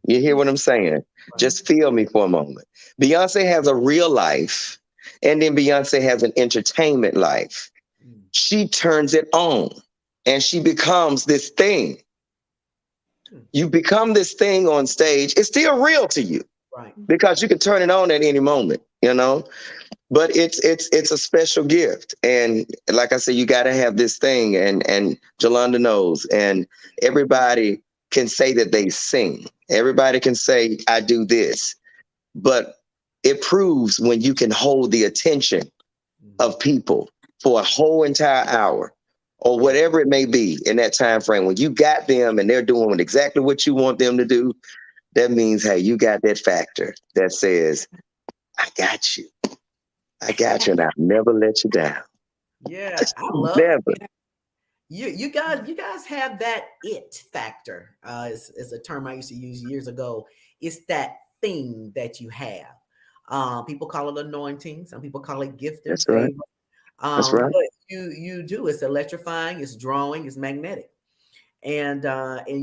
You hear what I'm saying? Right. Just feel me for a moment. Beyonce has a real life, and then Beyonce has an entertainment life. She turns it on, and she becomes this thing. You become this thing on stage. It's still real to you, right? Because you can turn it on at any moment, But it's a special gift. And like I said, you got to have this thing, and Jolanda knows, and everybody can say that they sing. Everybody can say, I do this, but it proves when you can hold the attention of people for a whole entire hour or whatever it may be in that time frame. When you got them and they're doing exactly what you want them to do, that means, hey, you got that factor that says, I got you. I got you, and I'll never let you down. Yeah, I love it. You guys have that it factor. It's a term I used to use years ago. It's that thing that you have. People call it anointing. Some people call it gift and favor. Right. That's right. But you do. It's electrifying. It's drawing. It's magnetic. And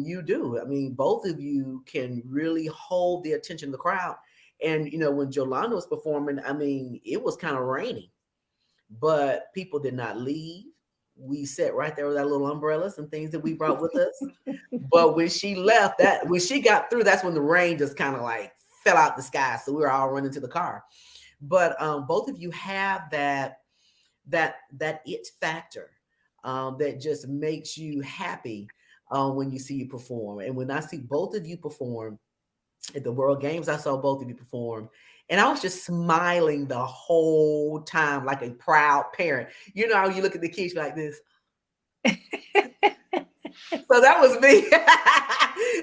you do. I mean, both of you can really hold the attention of the crowd. And, when Jolanda was performing, I mean, it was kind of raining, but people did not leave. We sat right there with our little umbrellas and things that we brought with us. But when she left, when she got through, that's when the rain just kind of like fell out the sky. So we were all running to the car. But both of you have that it factor that just makes you happy when you see you perform. And when I see both of you perform, at the World Games, I saw both of you perform, and I was just smiling the whole time like a proud parent. You know how you look at the kids like this? So that was me.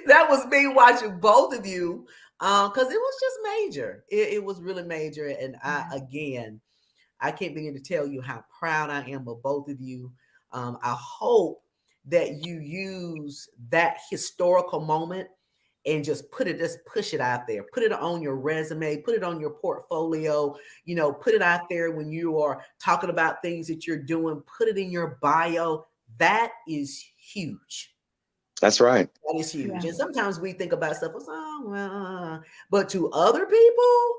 That was me watching both of you Because it was just major. It was really major. And I can't begin to tell you how proud I am of both of you. I hope that you use that historical moment and just push it out there. Put it on your resume, put it on your portfolio, put it out there when you are talking about things that you're doing, put it in your bio. That is huge. That's right. That is huge. Yeah. And sometimes we think about stuff, but to other people,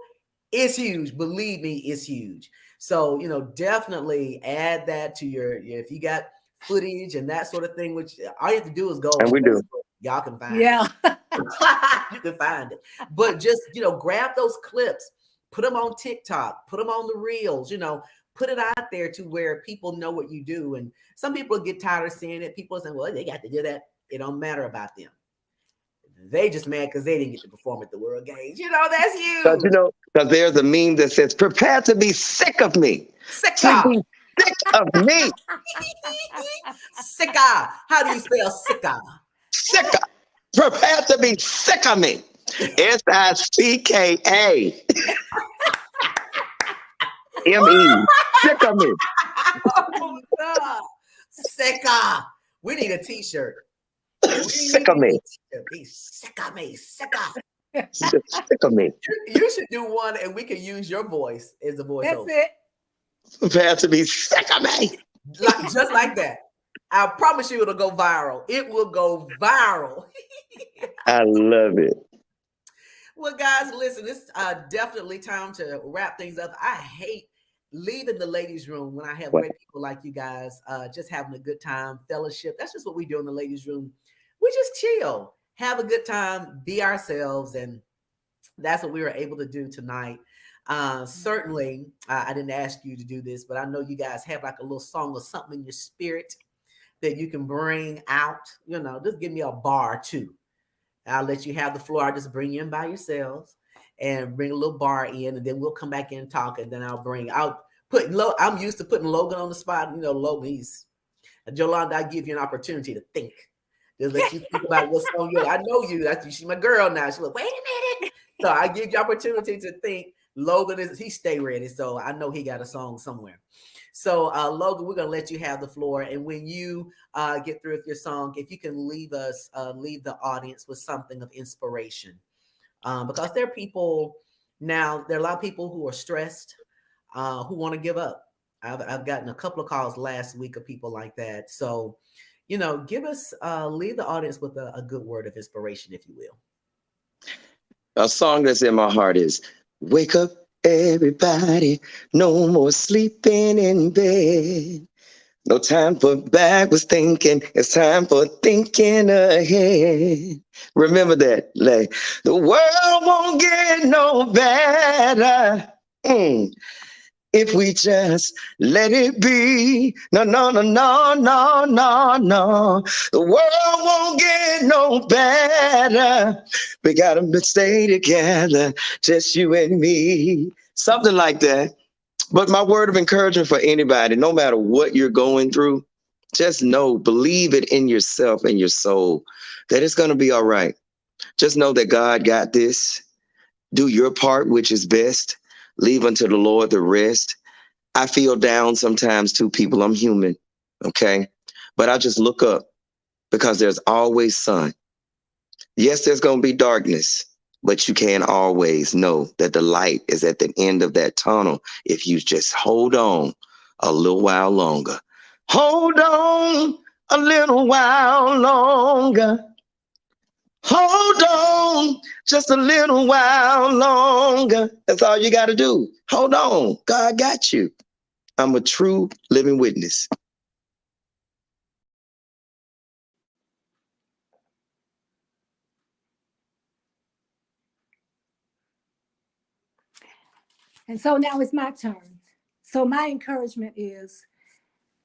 it's huge. Believe me, it's huge. So, definitely add that to if you got footage and that sort of thing, which all you have to do is go And on we do. Facebook. Y'all can find Yeah. it. You can find it. But just, grab those clips, put them on TikTok, put them on the reels, put it out there to where people know what you do. And some people get tired of seeing it. People say, well, they got to do that. It don't matter about them. They just mad because they didn't get to perform at the World Games. That's huge. Because there's a meme that says, prepare to be sick of me. Sicka. To be sick of me. Sicka. How do you spell sicka? Sick. Prepare to be sick of me. SICKA. ME. Sick of me. Oh, God. Sicka. We need a t-shirt. Sick of me. Be sick of me. Sicka. Sick of me. You should do one and we can use your voice as the voiceover. That's it. Prepare to be sick of me. Just like that. I promise you it'll go viral. It will go viral. I love it. Well, guys, listen, it's definitely time to wrap things up. I hate leaving the ladies' room when I have great people like you guys, just having a good time, fellowship. That's just what we do in the ladies' room. We just chill, have a good time, be ourselves. And that's what we were able to do tonight. Certainly, I didn't ask you to do this, but I know you guys have like a little song or something in your spirit that you can bring out. Just give me a bar too. I'll let you have the floor. I'll just bring you in by yourselves and bring a little bar in, and then we'll come back in and talk. And then I'm used to putting Logan on the spot. Logan, Jolanda, I give you an opportunity to think. Just let you think about what's on you. I know you. She's my girl now. She's like, wait a minute. So I give you opportunity to think. Logan he stay ready. So I know he got a song somewhere. So Logan, we're gonna let you have the floor. And when you get through with your song, if you can leave the audience with something of inspiration. Because there are people now, there are a lot of people who are stressed, who want to give up. I've gotten a couple of calls last week of people like that. So, give us, leave the audience with a good word of inspiration, if you will. A song that's in my heart is wake up, everybody. No more sleeping in bed. No time for backwards thinking. It's time for thinking ahead. Remember that. Like, the world won't get no better. If we just let it be. No, no, no, no, no, no, no. The world won't get no better. We gotta stay together, just you and me. Something like that. But my word of encouragement for anybody, no matter what you're going through, just know, believe it in yourself and your soul that it's going to be all right. Just know that God got this. Do your part, which is best. Leave unto the Lord the rest. I feel down sometimes too, people. I'm human, okay? But I just look up because there's always sun. Yes, there's going to be darkness, but you can always know that the light is at the end of that tunnel if you just hold on a little while longer. Hold on a little while longer. Hold on just a little while longer. That's all you got to do. Hold on. God got you. I'm a true living witness. And so now it's my turn. So my encouragement is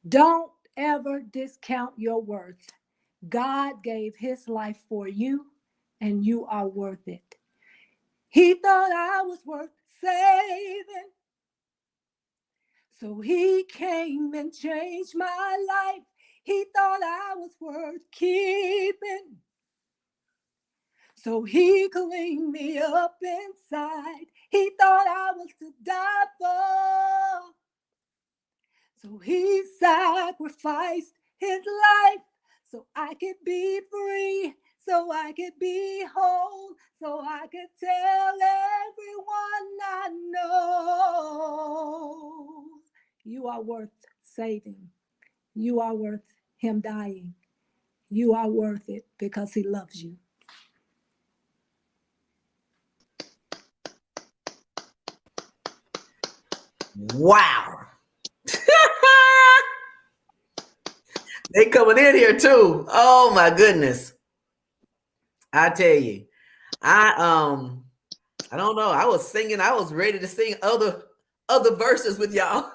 don't ever discount your worth. God gave his life for you, and you are worth it. He thought I was worth saving, so he came and changed my life. He thought I was worth keeping, So he cleaned me up inside. He thought I was to die for. So he sacrificed his life so I could be free, so I could be whole, so I could tell everyone I know. You are worth saving. You are worth him dying. You are worth it because he loves you. Wow. They coming in here too. Oh my goodness. I tell you, I don't know. I was singing, I was ready to sing other verses with y'all.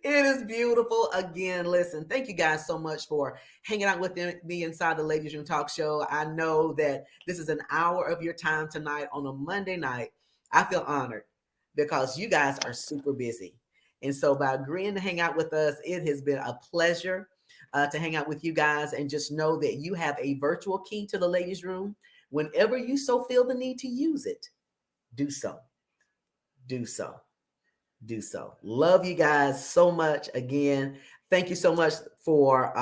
It is beautiful. Again, listen, thank you guys so much for hanging out with me inside the Ladies Room Talk Show. I know that this is an hour of your time tonight on a Monday night. I feel honored because you guys are super busy. And so by agreeing to hang out with us, it has been a pleasure to hang out with you guys, and just know that you have a virtual key to the Ladies Room. Whenever you so feel the need to use it, do so. Do so. Do so. Love you guys so much. Again, thank you so much for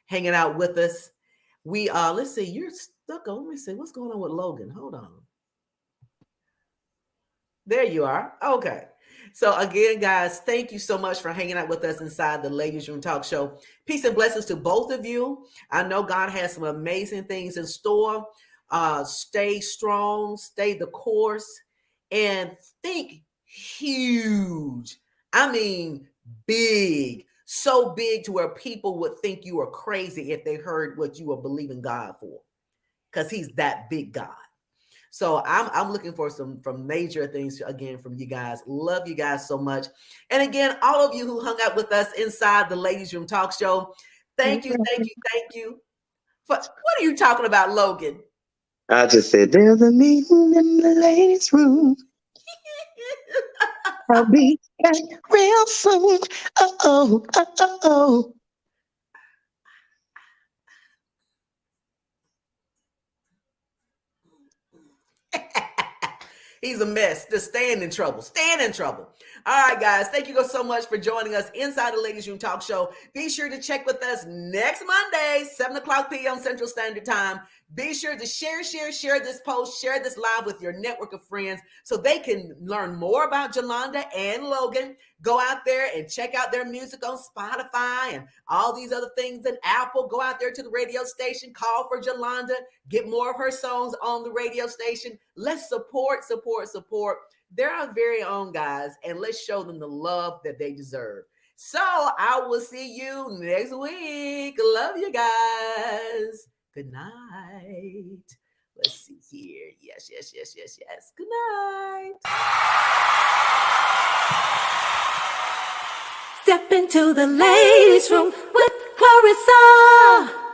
hanging out with us. We let's see, you're stuck on. Let me see what's going on with Logan. Hold on. There you are. Okay. So again, guys, thank you so much for hanging out with us inside the Ladies Room Talk Show. Peace and blessings to both of you. I know God has some amazing things in store. Stay strong, stay the course, and think huge. I mean, big. So big to where people would think you are crazy if they heard what you were believing God for, because he's that big God. So I'm looking for some major things again from you guys. Love you guys so much. And again, all of you who hung out with us inside the Ladies Room Talk Show, thank you. What are you talking about, Logan? I just said, there's a meeting in the ladies' room. I'll be back real soon. Oh. He's a mess. Just staying in trouble. Staying in trouble. All right, guys. Thank you so much for joining us inside the Ladies Room Talk Show. Be sure to check with us next Monday, 7 o'clock p.m. Central Standard Time. Be sure to share this post, share this live with your network of friends so they can learn more about Jolanda and Logan. Go out there and check out their music on Spotify and all these other things in Apple. Go out there to the radio station, call for Jolanda, get more of her songs on the radio station. Let's support They're our very own, guys, and let's show them the love that they deserve. So I will see you next week. Love you guys. Good night. Let's see here. Yes. Good night. Step into the ladies' room with Clarissa.